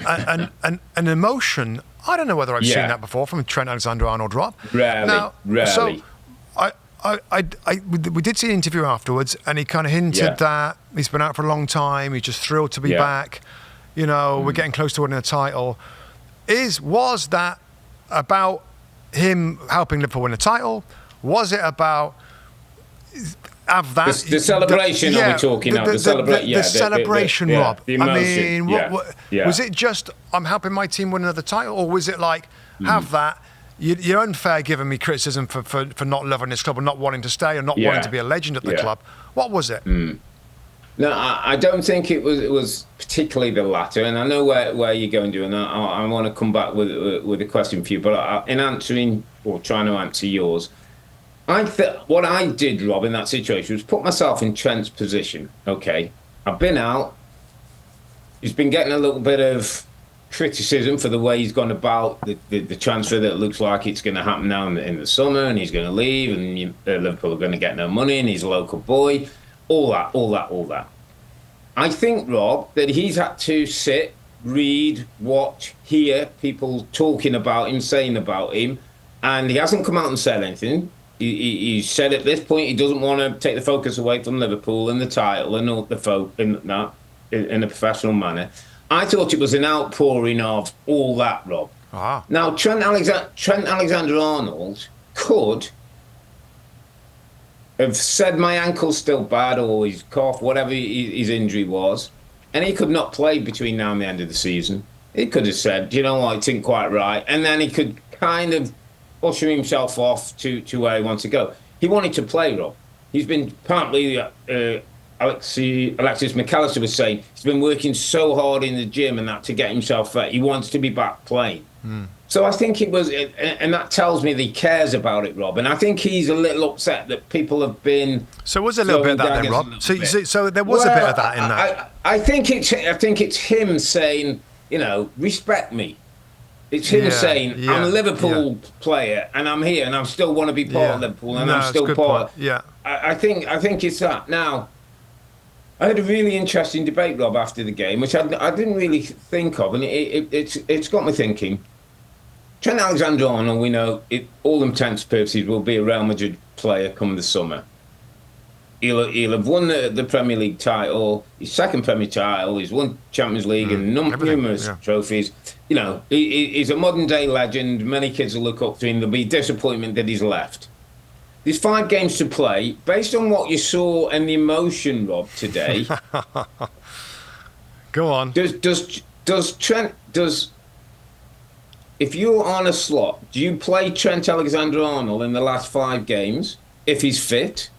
And an emotion, I don't know whether I've seen that before from Trent Alexander-Arnold, Rob. Rarely. So we did see an interview afterwards, and he kind of hinted that he's been out for a long time, he's just thrilled to be back. We're getting close to winning a title. Was that about him helping Liverpool win a title? Was it about... The celebration are we talking now? The celebration, Rob. The emotion. I mean, was it just I'm helping my team win another title, or was it like have that? You're unfair giving me criticism for not loving this club or not wanting to stay or not wanting to be a legend at the club. What was it? No, I don't think it was particularly the latter, and I know where you're going to, and I want to come back with a question for you, but in answering or trying to answer yours. What I did, Rob, in that situation was put myself in Trent's position. Okay, I've been out. He's been getting a little bit of criticism for the way he's gone about the transfer that looks like it's going to happen now in the summer, and he's going to leave, and Liverpool are going to get no money, and he's a local boy. All that. I think, Rob, that he's had to sit, read, watch, hear people talking about him, saying about him, and he hasn't come out and said anything. He said at this point he doesn't want to take the focus away from Liverpool and the title and all the in a professional manner. I thought it was an outpouring of all that, Rob. Now, Trent Alexander-Arnold could have said my ankle's still bad or his cough, whatever his injury was, and he could not play between now and the end of the season. He could have said, you know what, it isn't quite right, and then he could kind of usher himself off to where he wants to go. He wanted to play, Rob. He's been partly, Alexis McAllister was saying, he's been working so hard in the gym and that to get himself fit. He wants to be back playing. So I think it was, and that tells me that he cares about it, Rob. And I think he's a little upset that people have been. So was a little bit of that then, Rob? So there was a bit of that in that. I think it's him saying, respect me. It's him saying, I'm a Liverpool player and I'm here and I still want to be part of Liverpool and I'm still part. I think it's that. Now, I had a really interesting debate, Rob, after the game, which I didn't really think of, and it's got me thinking. Trent Alexander-Arnold, we know, all intents and purposes, will be a Real Madrid player come the summer. He'll have won the Premier League title, his second Premier title, he's won Champions League and numerous trophies. He's a modern-day legend. Many kids will look up to him. There'll be disappointment that he's left. there's 5 games to play. Based on what you saw and the emotion, Rob, today, go on. Does Trent if you're on a slot, do you play Trent Alexander-Arnold in the last 5 games if he's fit,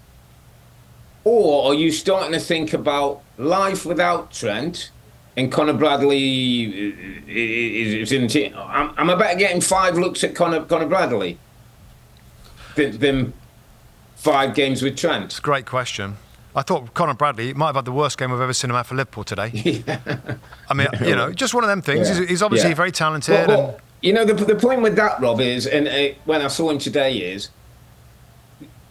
or are you starting to think about life without Trent? And Conor Bradley is in the team. Am I better getting 5 looks at Conor Bradley than 5 games with Trent? It's a great question. I thought Conor Bradley might have had the worst game I've ever seen him have for Liverpool today. Yeah. I mean, just one of them things. Yeah. He's obviously very talented. Well, the point with that, Rob, is, and when I saw him today, is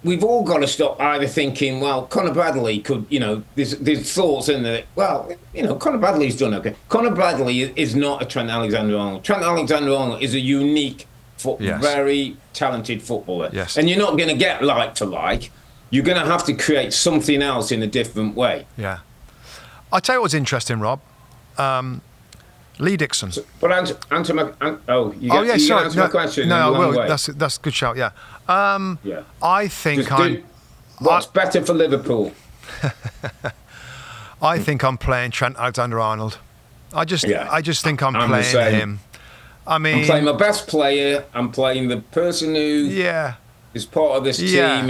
we've all got to stop either thinking, well, Conor Bradley could, there's thoughts in there. Well, Conor Bradley's done okay. Conor Bradley is not a Trent Alexander-Arnold. Trent Alexander-Arnold is a unique, very talented footballer. Yes. And you're not going to get like to like. You're going to have to create something else in a different way. Yeah. I'll tell you what's interesting, Rob. Lee Dixon. But answer my... answer my question. No, I will. That's a good shout, yeah. I think what's better for Liverpool? I think I'm playing Trent Alexander-Arnold. I just think I'm playing him. I mean... I'm playing my best player. I'm playing the person who... is part of this team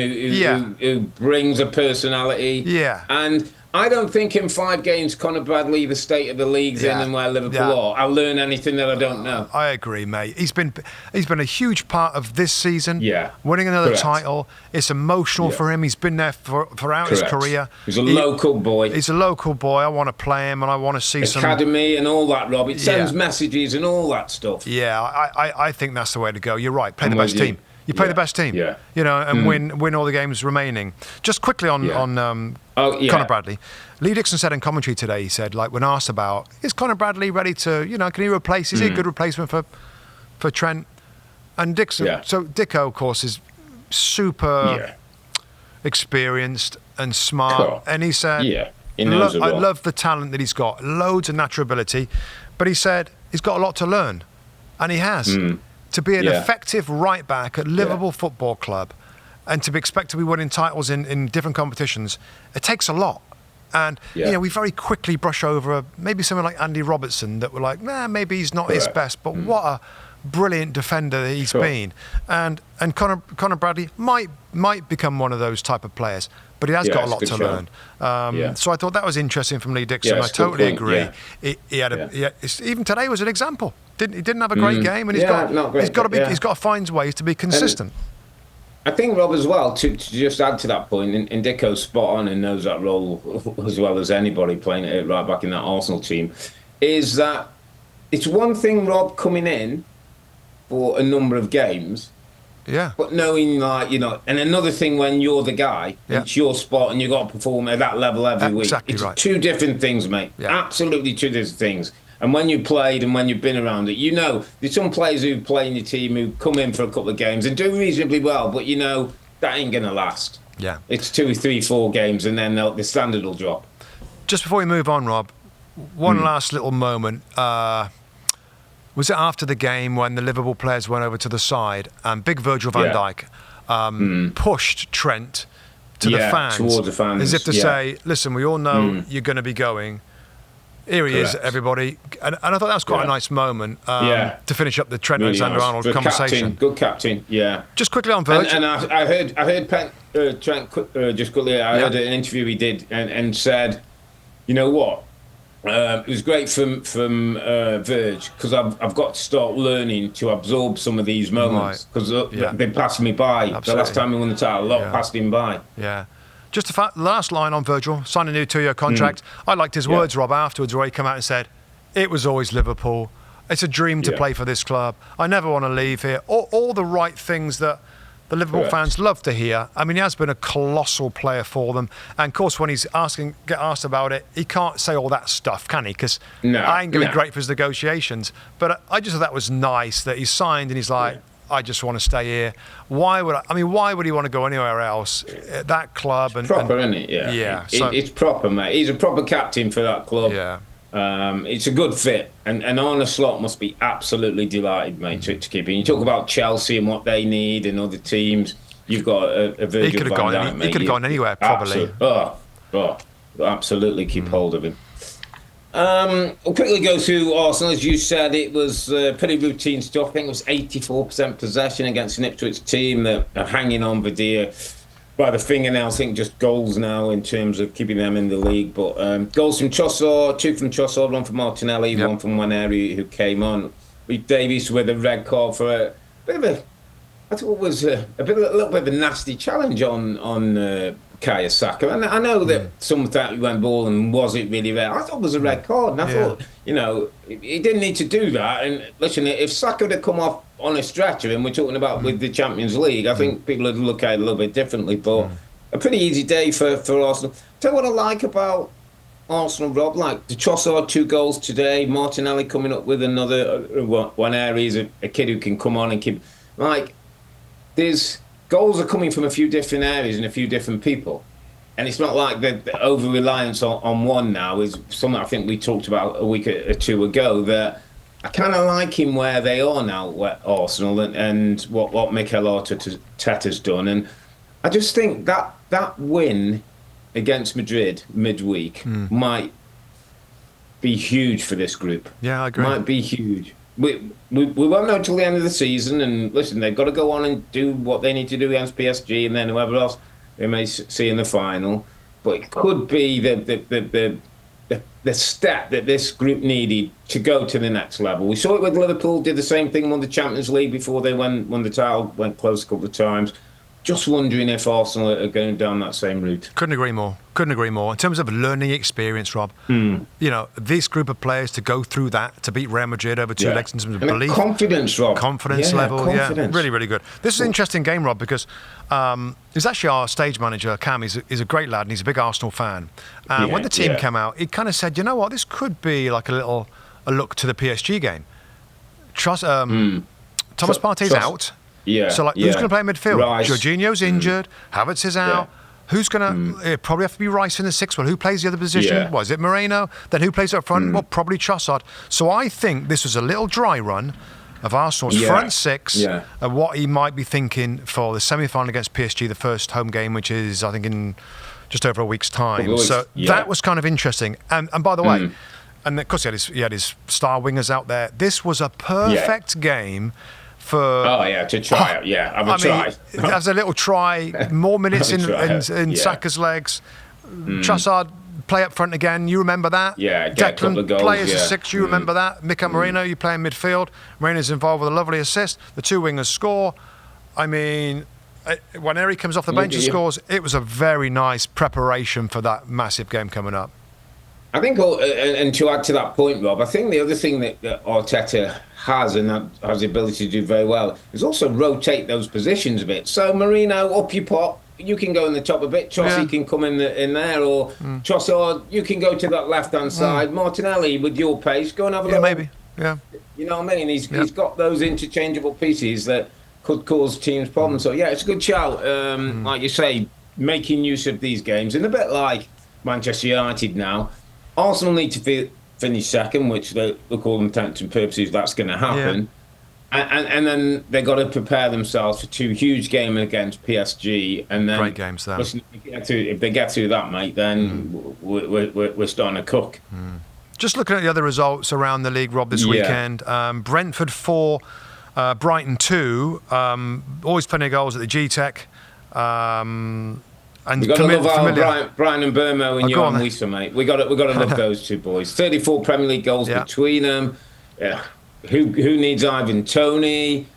who brings a personality. Yeah. And I don't think in 5 games, Conor Bradley, the state of the league's in and where Liverpool are, I'll learn anything that I don't know. I agree, mate. He's been a huge part of this season. Yeah. Winning another title. It's emotional for him. He's been there throughout his career. He's a local boy. He's a local boy. I want to play him and I want to see Academy and all that, Rob. It sends messages and all that stuff. Yeah, I think that's the way to go. You're right. Play the best team. You play the best team, and win all the games remaining. Just quickly on Conor Bradley. Lee Dixon said in commentary today, he said, when asked about, is Conor Bradley ready to, can he replace, is he a good replacement for Trent? And Dixon, so Dicko, of course, is super experienced and smart. Cool. And he said, he knows I love the talent that he's got, loads of natural ability, but he said he's got a lot to learn, and he has. To be an effective right back at Liverpool Football Club and to be expected to be winning titles in different competitions, it takes a lot. And, we very quickly brush over maybe someone like Andy Robertson that we're like, maybe he's not his best, but what a brilliant defender that he's been. And Conor Bradley might become one of those type of players, but he has got a lot to learn. So I thought that was interesting from Lee Dixon. I totally agree. He had even today was an example. He didn't have a great game, and he's got to find ways to be consistent. And I think, Rob, as well, to just add to that point, and Dicko's spot on and knows that role as well as anybody playing it right back in that Arsenal team, is that it's one thing, Rob, coming in for a number of games, but knowing, and another thing when you're the guy, it's your spot and you've got to perform at that level every week. It's two different things, mate. Absolutely two different things. And when you played and when you've been around it, there's some players who play in your team who come in for a couple of games and do reasonably well, but that ain't going to last. Yeah. It's 2, 3, 4 games and then the standard will drop. Just before we move on, Rob, one last little moment. Was it after the game when the Liverpool players went over to the side and big Virgil van Dijk pushed Trent to the fans, towards the fans, as if to say, listen, we all know you're going to be going. Here he is, everybody. And I thought that was quite a nice moment to finish up the Trent really Alexander-Arnold conversation. Good captain, Just quickly on Virgil. And I heard Trent, just quickly, I heard an interview he did and said, you know what? It was great from Virg, because I've got to start learning to absorb some of these moments, because they passed me by. Absolutely. The last time we won the title, a lot passed him by. Yeah. Just the last line on Virgil, signed a new 2-year contract. I liked his words, Rob, afterwards, where he came out and said, it was always Liverpool. It's a dream to play for this club. I never want to leave here. All the right things that the Liverpool fans love to hear. I mean, he has been a colossal player for them. And, of course, when he's get asked about it, he can't say all that stuff, can he? Because I ain't going to be great for his negotiations. But I just thought that was nice that he signed and he's like, I just want to stay here. Why would he want to go anywhere else? That club it's proper, isn't it? Yeah. It's proper, mate. He's a proper captain for that club. Yeah. It's a good fit, and Arne Slot must be absolutely delighted, mate, to keep him. You talk about Chelsea and what they need and other teams. you've got a Virgil van Dijk, mate. He could have gone anywhere, probably. Absolutely keep hold of him. We'll quickly go through Arsenal. As you said, it was pretty routine stuff. I think it was 84% possession against an Ipswich team that are hanging on by the fingernail. I think just goals now in terms of keeping them in the league. But goals from Trossard, 2 from Trossard, 1 from Martinelli, 1 from Waneri, who came on. Reece Davies with a red card for a bit of a, I thought it was a little bit of a nasty challenge on Kaya Saka. And I know that some thought he went ball and was it really red? I thought it was a red card. And I thought, he didn't need to do that. And listen, if Saka had come off on a stretcher, and we're talking about with the Champions League, I think people would look at it a little bit differently. But a pretty easy day for Arsenal. Tell you what I like about Arsenal, Rob, like the Trossard 2 goals today, Martinelli coming up with another one area. He's a kid who can come on and keep, there's goals are coming from a few different areas and a few different people. And it's not like the over-reliance on one now is something I think we talked about a week or 2 ago, that I kind of like him where they are now, Arsenal, and what Mikel Arteta's done. And I just think that win against Madrid midweek might be huge for this group. Yeah, I agree. Might be huge. We won't know until the end of the season, and listen, they've got to go on and do what they need to do against PSG and then whoever else they may see in the final. But it could be the step that this group needed to go to the next level. We saw it with Liverpool, did the same thing, won the Champions League before they won the title, went close a couple of times. Just wondering if Arsenal are going down that same route. Couldn't agree more. In terms of learning experience, Rob, this group of players to go through that, to beat Real Madrid over 2 legs in terms of belief. Confidence, Rob. Confidence level, really, really good. This is an interesting game, Rob, because he's actually our stage manager, Cam. He's a great lad and he's a big Arsenal fan. When the team came out, he kind of said, you know what, this could be like a look to the PSG game. Thomas Partey's out. Yeah. So, who's going to play in midfield? Rice. Jorginho's injured. Havertz is out. Who's going to... probably have to be Rice in the 6th one. Who plays the other position? Yeah. Was it Moreno? Then who plays up front? Well, probably Trossard. So I think this was a little dry run of Arsenal's front 6 and what he might be thinking for the semi-final against PSG, the first home game, which is, I think, in just over a week's time. That was kind of interesting. And by the way... And of course, he had his star wingers out there. This was a perfect game for... to try it. Try. As a little try, more minutes in Saka's legs. Trossard play up front again. You remember that? Yeah, get a couple of goals. Play as a 6. You remember that? Mikel Moreno, you play in midfield. Moreno's involved with a lovely assist. The 2 wingers score. I mean, when Eric comes off the bench and scores, it was a very nice preparation for that massive game coming up. I think, and to add to that point, Rob, I think the other thing that Arteta has and has the ability to do very well is also rotate those positions a bit. So Moreno, up you pop, you can go in the top a bit. Trossy can come in there, or Trossard, you can go to that left-hand side. Martinelli, with your pace, go and have a look. Maybe. Yeah. You know what I mean? He's got those interchangeable pieces that could cause teams problems. So, it's a good shout. Like you say, making use of these games. And a bit like Manchester United now, Arsenal need to finish second, which look all intents and purposes that's going to happen. And then they've got to prepare themselves for 2 huge games against PSG. And then, great games there. Listen, if they get through that, mate, then we're starting to cook. Just looking at the other results around the league, Rob, this weekend. Brentford 4, Brighton 2. Always plenty of goals at the G-Tech. And we got to love Brian and Burmo and Johan Wieser, mate. We got to love those 2 boys. 34 Premier League goals between them. Yeah. Who needs Ivan Toney?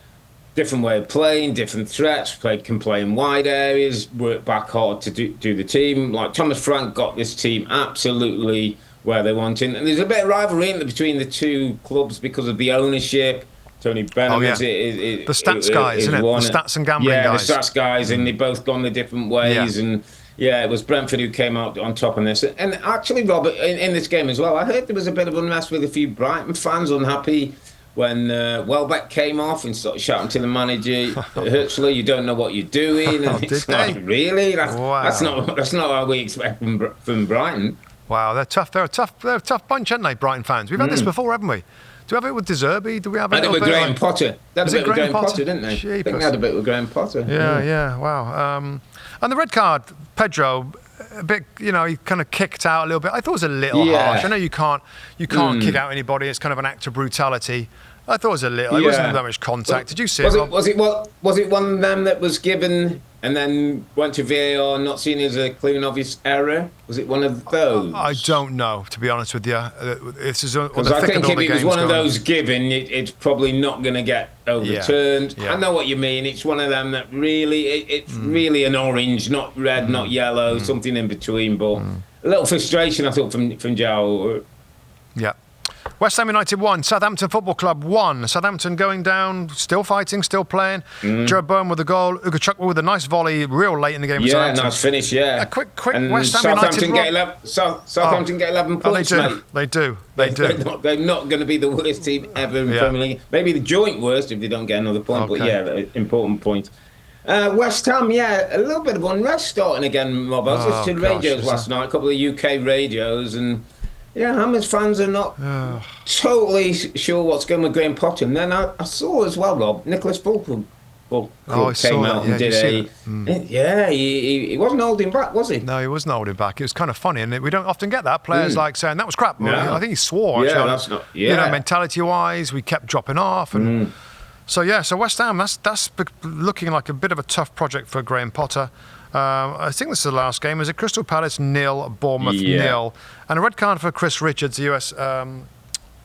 Different way of playing, different threats. Can play in wide areas. Work back hard to do the team. Like Thomas Frank got this team absolutely where they wanted. And there's a bit of rivalry between the 2 clubs because of the ownership. Tony Benham is the stats guys, isn't it? The stats and gambling guys. Yeah, the stats guys, and they've both gone the different ways. And it was Brentford who came out on top on this. And actually, Robert, in this game as well, I heard there was a bit of unrest with a few Brighton fans unhappy when Welbeck came off and started shouting to the manager, Hurtzler, you don't know what you're doing. And it's like, really? That's not what we expect from Brighton. Wow, they're tough. They're a tough bunch, aren't they, Brighton fans? We've had this before, haven't we? Do we have it with De Zerbi? Do we have it with Graham Potter? They had a bit with Graham Potter, didn't they? Jeepers. I think they had a bit with Graham Potter. Yeah, wow. And the red card, Pedro, a bit, he kind of kicked out a little bit. I thought it was a little harsh. I know you can't kick out anybody. It's kind of an act of brutality. I thought it was a little. It wasn't that much contact. Did you see it? Was it one of them that was given and then went to VAR, not seen as a clear and obvious error? Was it one of those? I don't know, to be honest with you. This is because I think if it was one of those given, it's probably not going to get overturned. Yeah. I know what you mean. It's one of them that really, it's really an orange, not red, not yellow, something in between. But a little frustration, I thought, from João. Yeah. West Ham United 1, Southampton Football Club 1. Southampton going down, still fighting, still playing. Joe Bowen with a goal, Ugo Chukwu with a nice volley real late in the game. Yeah, nice finish, yeah. A quick and West Ham Southampton United. Southampton get 11 points, mate. They do. They're not going to be the worst team ever in Premier League. Maybe the joint worst if they don't get another point, but important point. West Ham, a little bit of unrest starting again, Rob. I was listening to the radios last night, a couple of UK radios, and Hammers fans are not totally sure what's going with Graham Potter. And then I saw as well, Rob, Nicholas Fulham came out and did he wasn't holding back, was he? No, he wasn't holding back. It was kind of funny, and we don't often get that. Players like saying that was crap. No. I think he swore. That's not. Yeah. Mentality-wise, we kept dropping off, and so West Ham. That's looking like a bit of a tough project for Graham Potter. I think this is the last game. Is it Crystal Palace 0, Bournemouth 0, and a red card for Chris Richards, the US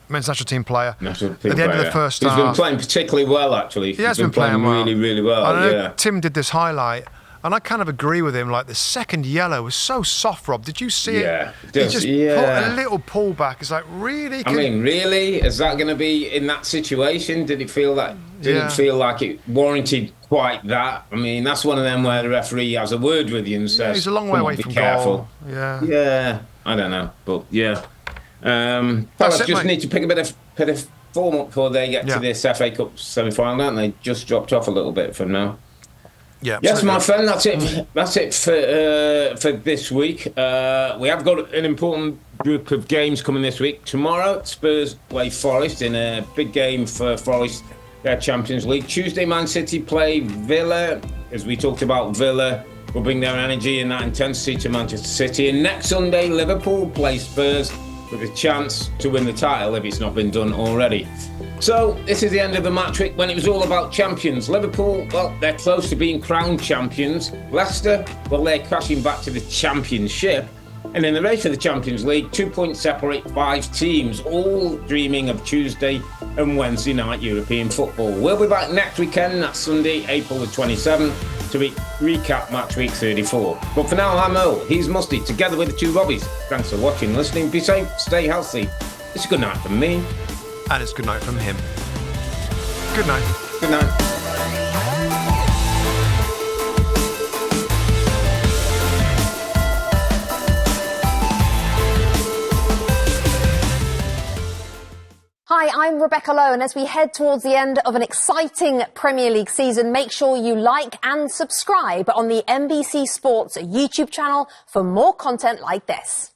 men's national team player. At the end of the first half. He's been playing particularly well, actually. He has been playing really, really well. I know Tim did this highlight, and I kind of agree with him. Like the second yellow was so soft, Rob. Did you see it? He just put a little pullback. It's like, really? Really? Is that going to be in that situation? Did it feel that? Didn't feel like it warranted quite that? I mean, that's one of them where the referee has a word with you and says, he's a long way away from goal. Yeah. I don't know, but Palace just need to pick a bit of form up before they get to this FA Cup semi-final, don't they? Just dropped off a little bit from now. Yeah. Yes, my friend. That's it for this week. We have got an important group of games coming this week. Tomorrow, Spurs play Forest in a big game for Forest, their Champions League. Tuesday, Man City play Villa. As we talked about, Villa will bring their energy and that intensity to Manchester City. And next Sunday, Liverpool play Spurs with a chance to win the title if it's not been done already. So this is the end of the match week when it was all about champions. Liverpool, well, they're close to being crowned champions. Leicester, well, they're crashing back to the championship. And in the race for the Champions League, 2 points separate 5 teams, all dreaming of Tuesday and Wednesday night European football. We'll be back next weekend, that's Sunday, April the 27th, to recap match week 34. But for now, I'm Earl, he's Musty, together with the two Robbies. Thanks for watching and listening. Be safe, stay healthy. It's a good night from me. And it's good night from him. Good night. Good night. Hi, I'm Rebecca Lowe, and as we head towards the end of an exciting Premier League season, make sure you like and subscribe on the NBC Sports YouTube channel for more content like this.